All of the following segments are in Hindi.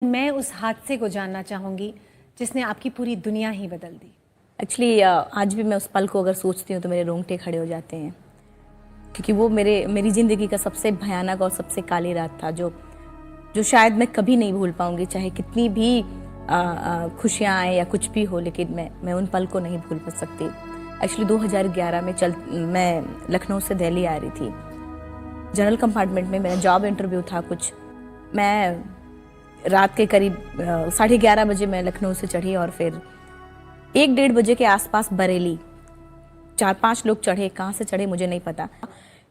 मैं उस हादसे को जानना चाहूँगी जिसने आपकी पूरी दुनिया ही बदल दी। एक्चुअली आज भी मैं उस पल को अगर सोचती हूँ तो मेरे रोंगटे खड़े हो जाते हैं, क्योंकि वो मेरी ज़िंदगी का सबसे भयानक और सबसे काली रात था, जो जो शायद मैं कभी नहीं भूल पाऊँगी। चाहे कितनी भी खुशियाँ आए या कुछ भी हो, लेकिन मैं उन पल को नहीं भूल सकती। एक्चुअली 2011 में मैं लखनऊ से दिल्ली आ रही थी। जनरल कंपार्टमेंट में मेरा जॉब इंटरव्यू था कुछ। मैं रात के करीब 11:30 बजे मैं लखनऊ से चढ़ी और फिर 1-1:30 बजे के आसपास बरेली 4-5 लोग चढ़े। कहाँ से चढ़े मुझे नहीं पता,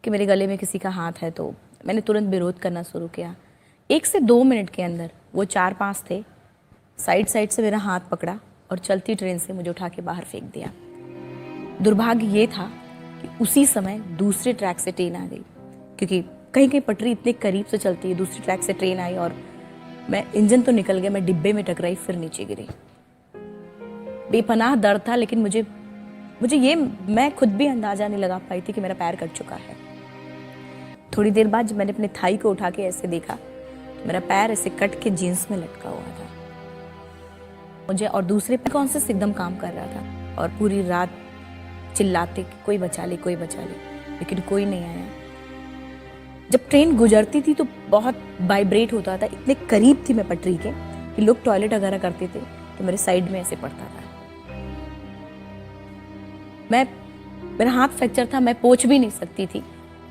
कि मेरे गले में किसी का हाथ है, तो मैंने तुरंत विरोध करना शुरू किया। 1 से 2 मिनट के अंदर वो 4-5 थे, साइड से मेरा हाथ पकड़ा और चलती ट्रेन से मुझे उठा के बाहर फेंक दिया। दुर्भाग्य ये था कि उसी समय दूसरे ट्रैक से ट्रेन आ गई, क्योंकि कहीं कहीं पटरी इतने करीब से चलती है। दूसरी ट्रैक से ट्रेन आई और मैं, इंजन तो निकल गया, मैं डिब्बे में टकराई, फिर नीचे गिरी। बेपनाह दर्द था, लेकिन मुझे ये मैं खुद भी अंदाजा नहीं लगा पाई थी कि मेरा पैर कट चुका है। थोड़ी देर बाद जब मैंने अपने थाई को उठा के ऐसे देखा तो मेरा पैर ऐसे कट के जीन्स में लटका हुआ था मुझे, और दूसरे पैर कॉन्शियस एकदम काम कर रहा था। और पूरी रात चिल्लाते कि कोई बचा ले, कोई बचा ले, लेकिन कोई नहीं आया। जब ट्रेन गुजरती थी तो बहुत वाइब्रेट होता था, इतने करीब थी मैं पटरी के कि लोग टॉयलेट वगैरह करते थे तो मेरे साइड में ऐसे पड़ता था। मेरा हाथ फ्रैक्चर था, मैं पोंछ भी नहीं सकती थी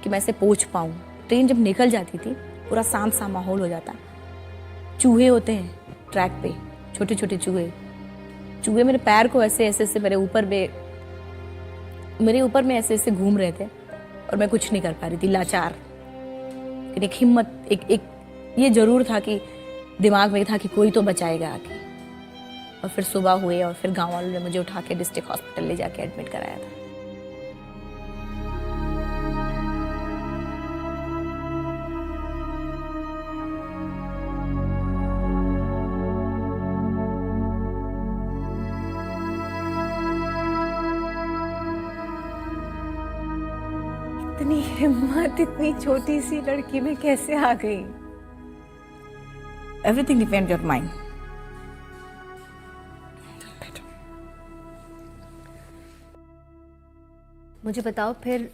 कि मैं ऐसे पोंछ पाऊँ। ट्रेन जब निकल जाती थी पूरा शांत सा माहौल हो जाता। चूहे होते हैं ट्रैक पे, छोटे छोटे चूहे मेरे पैर को ऐसे ऐसे मेरे ऊपर में ऐसे ऐसे घूम रहे थे और मैं कुछ नहीं कर पा रही थी, लाचार। एक हिम्मत, एक ये जरूर था कि दिमाग में था कि कोई तो बचाएगा आके। और फिर सुबह हुए और फिर गांव वालों ने मुझे उठा के डिस्ट्रिक्ट हॉस्पिटल ले जाके एडमिट कराया था। इतनी हिम्मत इतनी छोटी सी लड़की में कैसे आ गई? Everything depends your mind. मुझे बताओ फिर,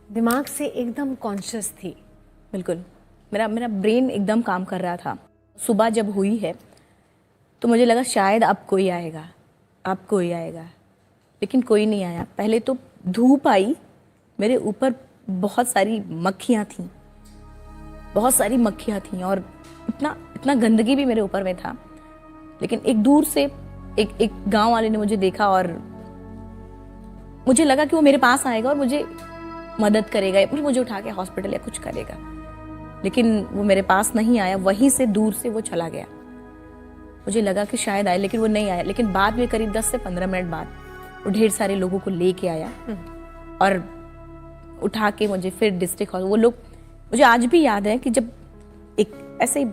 दिमाग से एकदम कॉन्शियस थी? बिल्कुल, मेरा ब्रेन एकदम काम कर रहा था। सुबह जब हुई है तो मुझे लगा शायद अब कोई आएगा, लेकिन कोई नहीं आया। पहले तो धूप आई, मेरे ऊपर बहुत सारी मक्खियाँ थीं और इतना गंदगी भी मेरे ऊपर में था। लेकिन एक दूर से एक गांव वाले ने मुझे देखा और मुझे लगा कि वो मेरे पास आएगा और मुझे मदद करेगा या फिर मुझे उठा के हॉस्पिटल या कुछ करेगा, लेकिन वो मेरे पास नहीं आया। वहीं से दूर से वो चला गया। मुझे लगा कि शायद आए, लेकिन वो नहीं आया। लेकिन बाद में करीब 10 से 15 मिनट बाद वो ढेर सारे लोगों को लेके आया और उठा के मुझे फिर डिस्ट्रिक्ट हॉस्पिटल। वो लोग, मुझे आज भी याद है कि जब एक ऐसे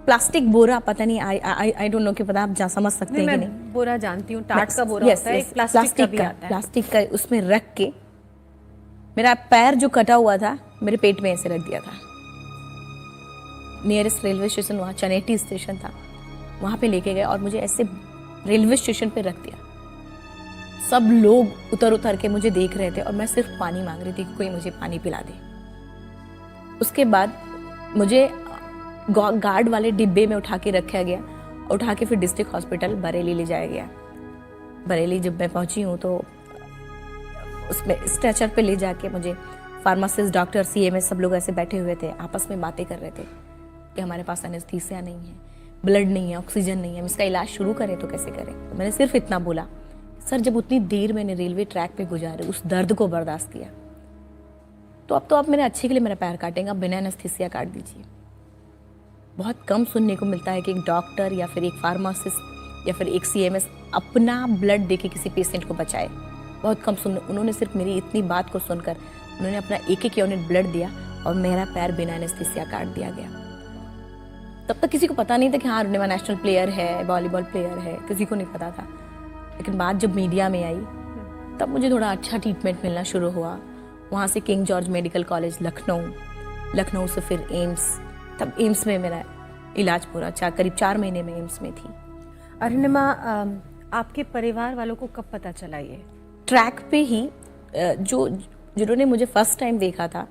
प्लास्टिक बोरा, पता नहीं, आई डोंट नो कि पता आप समझ सकते हैं कि नहीं। बोरा जानती हूँ, टाट का बोरा होता है, एक प्लास्टिक का उसमें रख के मेरा पैर जो कटा हुआ था मेरे पेट में ऐसे रख दिया था। नियरेस्ट रेलवे स्टेशन वहाँ चनेटी स्टेशन था, वहाँ पे लेके गए और मुझे ऐसे रेलवे स्टेशन पे रख दिया। सब लोग उतर के मुझे देख रहे थे और मैं सिर्फ पानी मांग रही थी कि कोई मुझे पानी पिला दे। उसके बाद मुझे गार्ड वाले डिब्बे में उठा के रखा गया, उठा के फिर डिस्ट्रिक्ट हॉस्पिटल बरेली ले जाया गया। बरेली जब मैं पहुंची हूँ तो उसमें स्ट्रेचर पे ले जाके मुझे फार्मासिस्ट, डॉक्टर, CMS सब लोग ऐसे बैठे हुए थे, आपस में बातें कर रहे थे कि हमारे पास एनेस्थीसिया नहीं है, ब्लड नहीं है, ऑक्सीजन नहीं है, हम इसका इलाज शुरू करें तो कैसे करें। तो मैंने सिर्फ इतना बोला, सर जब उतनी देर मैंने रेलवे ट्रैक पे गुजारे, उस दर्द को बर्दाश्त किया, तो अब मेरे अच्छे के लिए मेरा पैर काटेंगे, अब बिना एनेस्थीसिया काट दीजिए। बहुत कम सुनने को मिलता है कि एक डॉक्टर या फिर एक फार्मासिस्ट या फिर एक CMS अपना ब्लड देके किसी पेशेंट को बचाए। बहुत कम सुन, उन्होंने सिर्फ मेरी इतनी बात को सुनकर उन्होंने अपना एक यूनिट ब्लड दिया और मेरा पैर बिना एनेस्थीसिया काट दिया गया। तब तक किसी को पता नहीं था कि हाँ अरुणिमा नेशनल प्लेयर है, वॉलीबॉल प्लेयर है, किसी को नहीं पता था। लेकिन बात जब मीडिया में आई तब मुझे थोड़ा अच्छा ट्रीटमेंट मिलना शुरू हुआ। वहाँ से king George medical college Lucknow से फिर एम्स, तब एम्स में मेरा इलाज पूरा करीब 4 महीने में एम्स में थी। अरुणिमा, आपके परिवार वालों को कब पता चला ये? ट्रैक पे ही जिन्होंने मुझे फर्स्ट टाइम देखा था,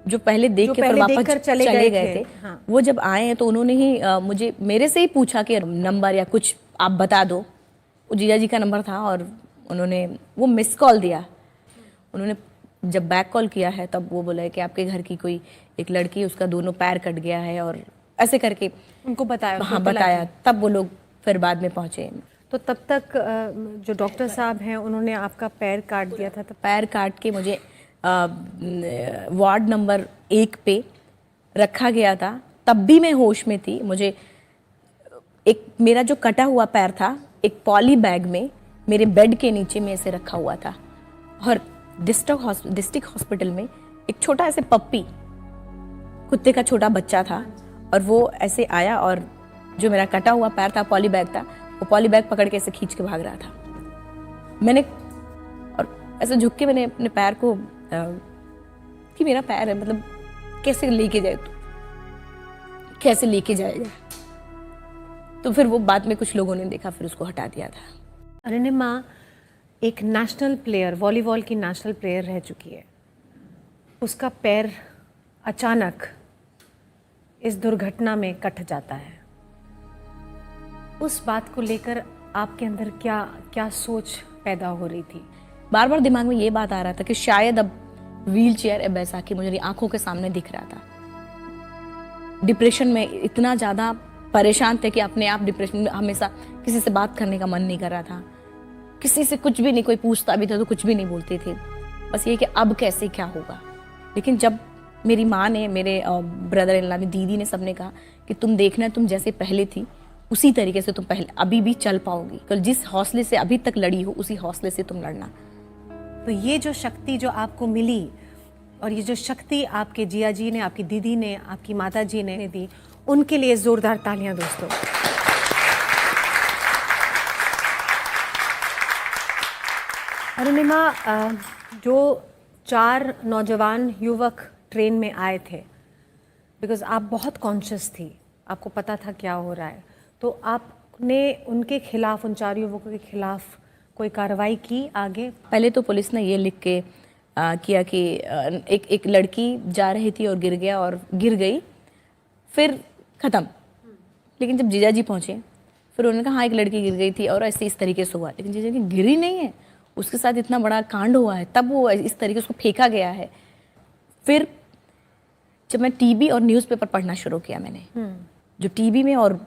जो पहले देख के फिर वापस देखकर चले गए थे। हाँ। वो जब आए हैं तो उन्होंने ही मेरे से ही पूछा कि नंबर या कुछ आप बता दो। वो जीजा जी का नंबर था और उन्होंने वो मिस कॉल दिया। उन्होंने जब बैक कॉल किया है तब वो बोला है कि आपके घर की कोई एक लड़की, उसका दोनों पैर कट गया है और ऐसे करके उनको बताया? हाँ बताया, तब वो लोग फिर बाद में पहुंचे। तो तब तक जो डॉक्टर साहब हैं उन्होंने आपका पैर काट दिया था? तो पैर काट के मुझे वार्ड नंबर 1 पे रखा गया था। तब भी मैं होश में थी। मुझे एक मेरा जो कटा हुआ पैर था एक पॉली बैग में मेरे बेड के नीचे में ऐसे रखा हुआ था और डिस्ट्रिक्ट हॉस्पिटल में एक छोटा ऐसे पप्पी, कुत्ते का छोटा बच्चा था और वो ऐसे आया और जो मेरा कटा हुआ पैर था, पॉली बैग था, वो पॉली बैग पकड़ के ऐसे खींच के भाग रहा था। मैंने और ऐसे झुक के मैंने अपने पैर को कि मेरा पैर है, मतलब कैसे लेके जाए, तो कैसे लेके जाएगा। तो फिर वो बाद में कुछ लोगों ने देखा, फिर उसको हटा दिया था। अरुणिमा एक नेशनल प्लेयर, वॉलीबॉल की नेशनल प्लेयर रह चुकी है, उसका पैर अचानक इस दुर्घटना में कट जाता है। उस बात को लेकर आपके अंदर क्या क्या सोच पैदा हो रही थी? बार बार दिमाग में ये बात आ रहा था कि शायद अब व्हील चेयर बैसाखी मुझे आंखों के सामने दिख रहा था। डिप्रेशन में इतना ज़्यादा परेशान थे कि अपने आप डिप्रेशन में हमेशा किसी से बात करने का मन नहीं कर रहा था, किसी से कुछ भी नहीं, कोई पूछता भी था तो कुछ भी नहीं बोलते थे, बस ये कि अब कैसे क्या होगा। लेकिन जब मेरी माँ ने, मेरे ब्रदर इन लॉ ने, दीदी ने, सबने कहा कि तुम देखना, तुम जैसे पहले थी उसी तरीके से तुम पहले अभी भी चल पाओगी, कल जिस हौसले से अभी तक लड़ी हो उसी हौसले से तुम लड़ना। तो ये जो शक्ति जो आपको मिली और ये जो शक्ति आपके जिया जी ने, आपकी दीदी ने, आपकी माता जी ने दी, उनके लिए जोरदार तालियां दोस्तों। अरुणिमा, जो 4 नौजवान युवक ट्रेन में आए थे, बिकॉज आप बहुत कॉन्शियस थी, आपको पता था क्या हो रहा है, तो आपने उनके खिलाफ, उन 4 युवकों के खिलाफ कोई कार्रवाई की आगे? पहले तो पुलिस ने ये लिख के किया कि एक लड़की जा रही थी और गिर गई, फिर ख़त्म। लेकिन जब जीजा जी पहुँचे फिर उन्होंने कहा हाँ एक लड़की गिर गई थी और ऐसे इस तरीके से हुआ, लेकिन जीजा जी गिरी नहीं है, उसके साथ इतना बड़ा कांड हुआ है, तब वो इस तरीके से उसको फेंका गया है। फिर जब मैं टीवी और न्यूज़पेपर पढ़ना शुरू किया, मैंने जो टीवी में और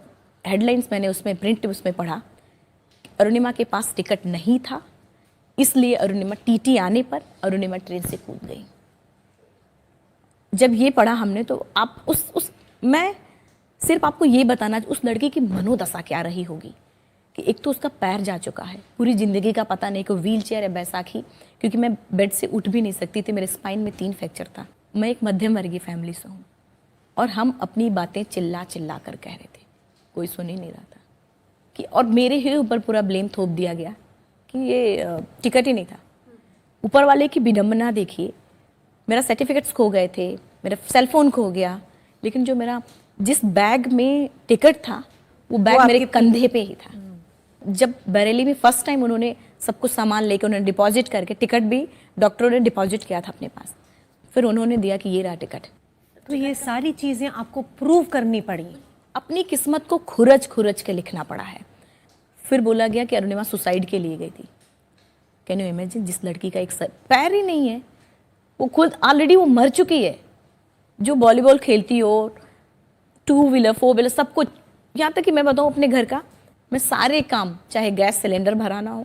हेडलाइंस मैंने उसमें प्रिंट उसमें पढ़ा, अरुणिमा के पास टिकट नहीं था, इसलिए अरुणिमा टीटी आने पर अरुणिमा ट्रेन से कूद गई। जब ये पढ़ा हमने तो आप मैं सिर्फ आपको ये बताना, उस लड़की की मनोदशा क्या रही होगी कि एक तो उसका पैर जा चुका है, पूरी ज़िंदगी का पता नहीं कि व्हील चेयर है बैसाखी, क्योंकि मैं बेड से उठ भी नहीं सकती थी, मेरे स्पाइन में 3 फ्रैक्चर था। मैं एक मध्यम वर्गीय फैमिली से हूँ और हम अपनी बातें चिल्ला चिल्ला कर कह रहे थे, कोई सुन ही नहीं रहा था कि, और मेरे ही ऊपर पूरा ब्लेम थोप दिया गया कि ये टिकट ही नहीं था। ऊपर वाले की विडंबना देखिए, मेरा सर्टिफिकेट्स खो गए थे, मेरा सेलफोन खो गया, लेकिन जो मेरा जिस बैग में टिकट था वो बैग मेरे कंधे पे ही था। जब बरेली में फर्स्ट टाइम उन्होंने सब कुछ सामान लेके उन्होंने डिपॉजिट करके, टिकट भी डॉक्टरों ने डिपॉजिट किया था अपने पास, फिर उन्होंने दिया कि ये रहा टिकट। तो ये सारी चीज़ें आपको प्रूव करनी पड़ी, अपनी किस्मत को खुरच खुरच के लिखना पड़ा है। फिर बोला गया कि अरुणिमा सुसाइड के लिए गई थी। कैन यू इमेजिन, जिस लड़की का एक पैर ही नहीं है, वो खुद ऑलरेडी वो मर चुकी है, जो वॉलीबॉल खेलती हो, 2 व्हीलर 4 व्हीलर सब कुछ, यहाँ तक कि मैं बताऊँ अपने घर का, मैं सारे काम, चाहे गैस सिलेंडर भराना हो,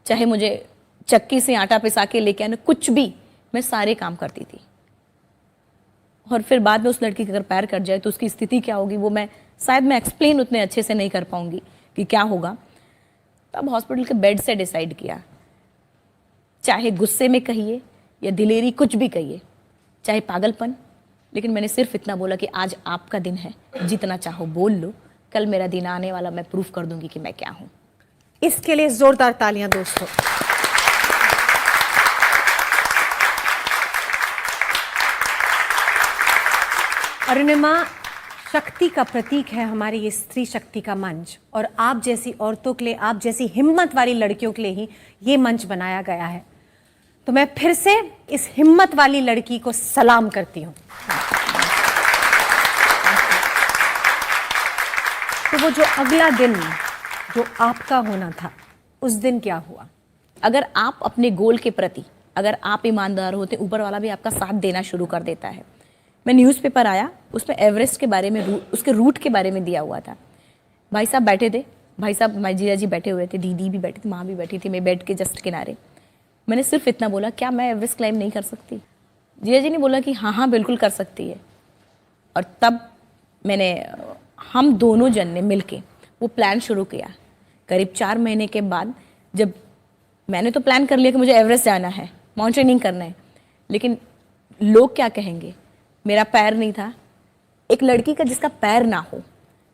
चाहे मुझे चक्की से आटा पिसा के लेके आना, कुछ भी, मैं सारे काम करती थी। और फिर बाद में उस लड़की का अगर पैर कट जाए तो उसकी स्थिति क्या होगी, वो मैं शायद मैं एक्सप्लेन उतने अच्छे से नहीं कर पाऊंगी कि क्या होगा। तब हॉस्पिटल के बेड से डिसाइड किया, चाहे गुस्से में कहिए या दिलेरी, कुछ भी कहिए, चाहे पागलपन, लेकिन मैंने सिर्फ इतना बोला कि आज आपका दिन है, जितना चाहो बोल लो, कल मेरा दिन आने वाला, मैं प्रूफ कर दूंगी कि मैं क्या हूं। इसके लिए जोरदार तालियां दोस्तों। अरुणिमा, शक्ति का प्रतीक है हमारी ये स्त्री शक्ति का मंच, और आप जैसी औरतों के लिए, आप जैसी हिम्मत वाली लड़कियों के लिए ही ये मंच बनाया गया है। तो मैं फिर से इस हिम्मत वाली लड़की को सलाम करती हूँ। तो वो जो अगला दिन जो आपका होना था, उस दिन क्या हुआ? अगर आप अपने गोल के प्रति अगर आप ईमानदार होते, ऊपर वाला भी आपका साथ देना शुरू कर देता है। मैं न्यूज़पेपर आया, उसमें एवरेस्ट के बारे में, उसके रूट के बारे में दिया हुआ था। भाई साहब बैठे थे, भाई साहब माई जीजा जी बैठे हुए थे, दीदी भी बैठी थी, माँ भी बैठी थी, मैं बेड के जस्ट किनारे। मैंने सिर्फ इतना बोला, क्या मैं एवरेस्ट क्लाइम नहीं कर सकती? जीजा जी ने बोला कि हाँ हाँ बिल्कुल कर सकती है। और तब हम दोनों जन ने मिलके वो प्लान शुरू किया। करीब 4 महीने के बाद जब मैंने तो प्लान कर लिया कि मुझे एवरेस्ट जाना है, माउंटेनिंग करना है, लेकिन लोग क्या कहेंगे? मेरा पैर नहीं था। एक लड़की का जिसका पैर ना हो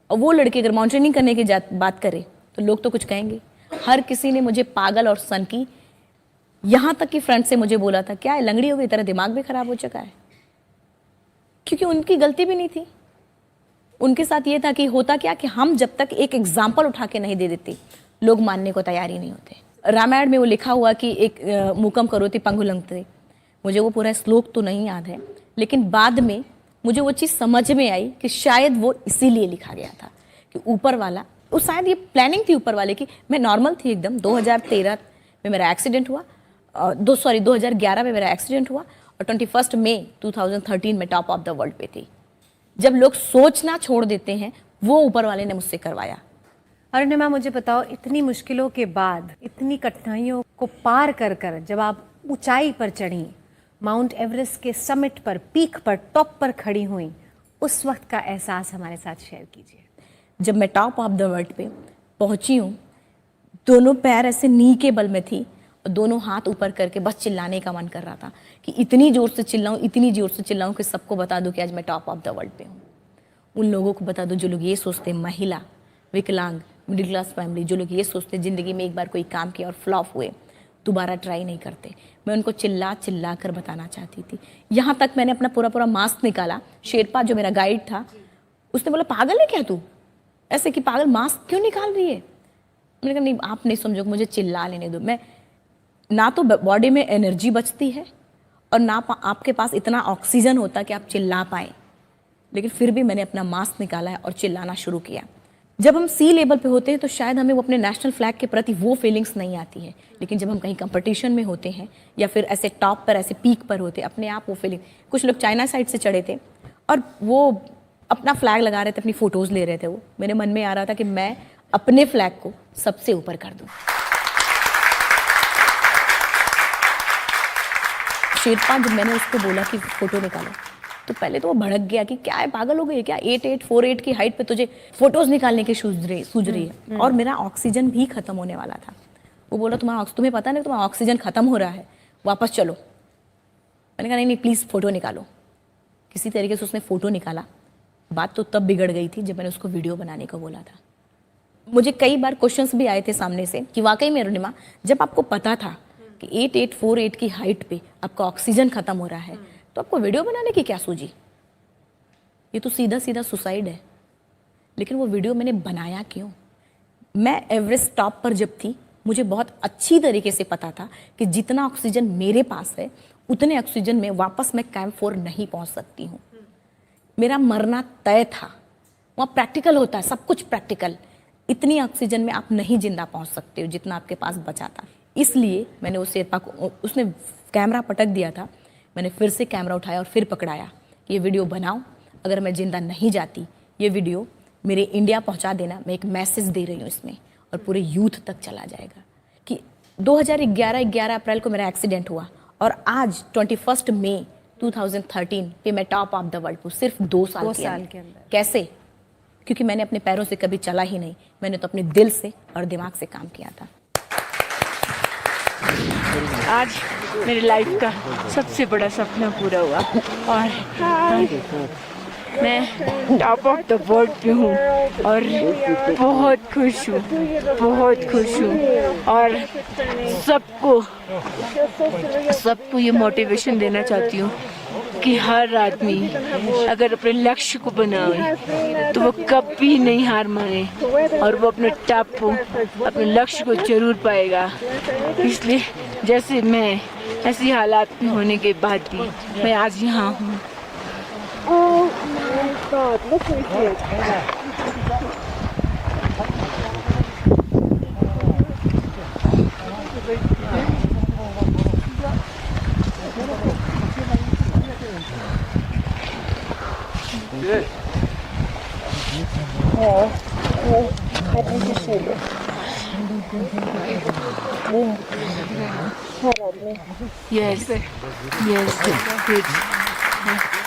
और वो लड़की अगर माउंटेनिंग करने की बात करे तो लोग तो कुछ कहेंगे। हर किसी ने मुझे पागल और सन की, यहाँ तक कि फ्रंट से मुझे बोला था, क्या है लंगड़ी हो गई, तेरा दिमाग भी खराब हो चुका है। क्योंकि उनकी गलती भी नहीं थी। उनके साथ ये था कि होता क्या कि हम जब तक एक एग्जाम्पल उठा के नहीं दे देते, लोग मानने को तैयार ही नहीं होते। रामायण में वो लिखा हुआ कि एक मूकम करोति पंगुलंघते, मुझे वो पूरा श्लोक तो नहीं याद है, लेकिन बाद में मुझे वो चीज़ समझ में आई कि शायद वो इसीलिए लिखा गया था कि ऊपर वाला, वो शायद ये प्लानिंग थी ऊपर वाले की। मैं नॉर्मल थी एकदम। 2013 में मेरा एक्सीडेंट हुआ, 2011 में मेरा एक्सीडेंट हुआ और 21 मई 2013 में टॉप ऑफ द वर्ल्ड पे थी। जब लोग सोचना छोड़ देते हैं, वो ऊपर वाले ने मुझसे करवाया। अरुणिमा, मुझे बताओ, इतनी मुश्किलों के बाद, इतनी कठिनाइयों को पार कर कर जब आप ऊंचाई पर चढ़ी, माउंट एवरेस्ट के समिट पर, पीक पर, टॉप पर खड़ी हुई, उस वक्त का एहसास हमारे साथ शेयर कीजिए। जब मैं टॉप ऑफ द वर्ल्ड पे पहुंची हूँ, दोनों पैर ऐसे नी के बल में थी और दोनों हाथ ऊपर करके बस चिल्लाने का मन कर रहा था कि इतनी जोर से चिल्लाऊं, इतनी जोर से चिल्लाऊं कि सबको बता दूं कि आज मैं टॉप ऑफ द वर्ल्ड पे हूँ। उन लोगों को बता दूं जो लोग ये सोचते, महिला, विकलांग, मिडिल क्लास फैमिली, जो लोग ये सोचते ज़िंदगी में एक बार कोई काम किया और फ्लॉप हुए, दोबारा ट्राई नहीं करते। मैं उनको चिल्ला चिल्ला कर बताना चाहती थी। यहाँ तक मैंने अपना पूरा मास्क निकाला। शेरपा जो मेरा गाइड था, उसने बोला, पागल है क्या तू, ऐसे कि पागल मास्क क्यों निकाल रही है? मैंने कहा नहीं, आप नहीं समझो, मुझे चिल्ला लेने दो। मैं ना तो बॉडी में एनर्जी बचती है और ना आपके पास इतना ऑक्सीजन होता कि आप चिल्ला पाए, लेकिन फिर भी मैंने अपना मास्क निकाला है और चिल्लाना शुरू किया। जब हम सी लेवल पे होते हैं तो शायद हमें वो अपने नेशनल फ्लैग के प्रति वो फीलिंग्स नहीं आती है, लेकिन जब हम कहीं कंपटीशन में होते हैं या फिर ऐसे टॉप पर, ऐसे पीक पर होते, अपने आप वो फीलिंग। कुछ लोग चाइना साइड से चढ़े थे और वो अपना फ्लैग लगा रहे थे, अपनी फोटोज ले रहे थे। वो मेरे मन में आ रहा था कि मैं अपने फ्लैग को सबसे ऊपर कर दूं। शेरपा जब मैंने उसको बोला कि फोटो निकालो, तो पहले तो वो भड़क गया कि क्या है, पागल हो गई है क्या, 8848 की हाइट पे तुझे फोटोज निकालने की सूझ रही है। और मेरा ऑक्सीजन भी खत्म होने वाला था। वो बोला, तुम्हें पता नहीं तुम्हारा ऑक्सीजन खत्म हो रहा है, वापस चलो। मैंने कहा नहीं प्लीज़ फ़ोटो निकालो। किसी तरीके से उसने फ़ोटो निकाला। बात तो तब बिगड़ गई थी जब मैंने उसको वीडियो बनाने को बोला था। मुझे कई बार क्वेश्चंस भी आए थे सामने से कि वाकई में अरुणिमा, जब आपको पता था कि 8848 की हाइट पे आपका ऑक्सीजन खत्म हो रहा है, तो आपको वीडियो बनाने की क्या सूझी? ये तो सीधा सीधा सुसाइड है। लेकिन वो वीडियो मैंने बनाया क्यों? मैं एवरेस्ट टॉप पर जब थी, मुझे बहुत अच्छी तरीके से पता था कि जितना ऑक्सीजन मेरे पास है, उतने ऑक्सीजन में वापस मैं कैंप 4 नहीं पहुंच सकती हूँ। मेरा मरना तय था। वहाँ प्रैक्टिकल होता है, सब कुछ प्रैक्टिकल। इतनी ऑक्सीजन में आप नहीं जिंदा पहुंच सकते हो जितना आपके पास बचा था। इसलिए मैंने उस शेरपा को, उसने कैमरा पटक दिया था, मैंने फिर से कैमरा उठाया और फिर पकड़ाया कि ये वीडियो बनाओ, अगर मैं जिंदा नहीं जाती, ये वीडियो मेरे इंडिया पहुंचा देना। मैं एक मैसेज दे रही हूँ इसमें और पूरे यूथ तक चला जाएगा कि 11 अप्रैल को मेरा एक्सीडेंट हुआ और आज 21 मई 2013 पे मैं टॉप ऑफ द वर्ल्ड हूँ, सिर्फ 2 साल के अंदर। कैसे? क्योंकि मैंने अपने पैरों से कभी चला ही नहीं, मैंने तो अपने दिल से और दिमाग से काम किया था। आज मेरी लाइफ का सबसे बड़ा सपना पूरा हुआ और मैं टॉप ऑफ द वर्ल्ड पे हूँ और बहुत खुश हूँ और सबको ये मोटिवेशन देना चाहती हूँ कि हर आदमी अगर अपने लक्ष्य को बनाए तो वो कभी नहीं हार माने और वो अपने टॉप को, अपने लक्ष्य को जरूर पाएगा। इसलिए जैसे मैं, ऐसी हालात में होने के बाद भी मैं आज यहाँ हूँ। Oh my God, look who's here. Yes, yes, good.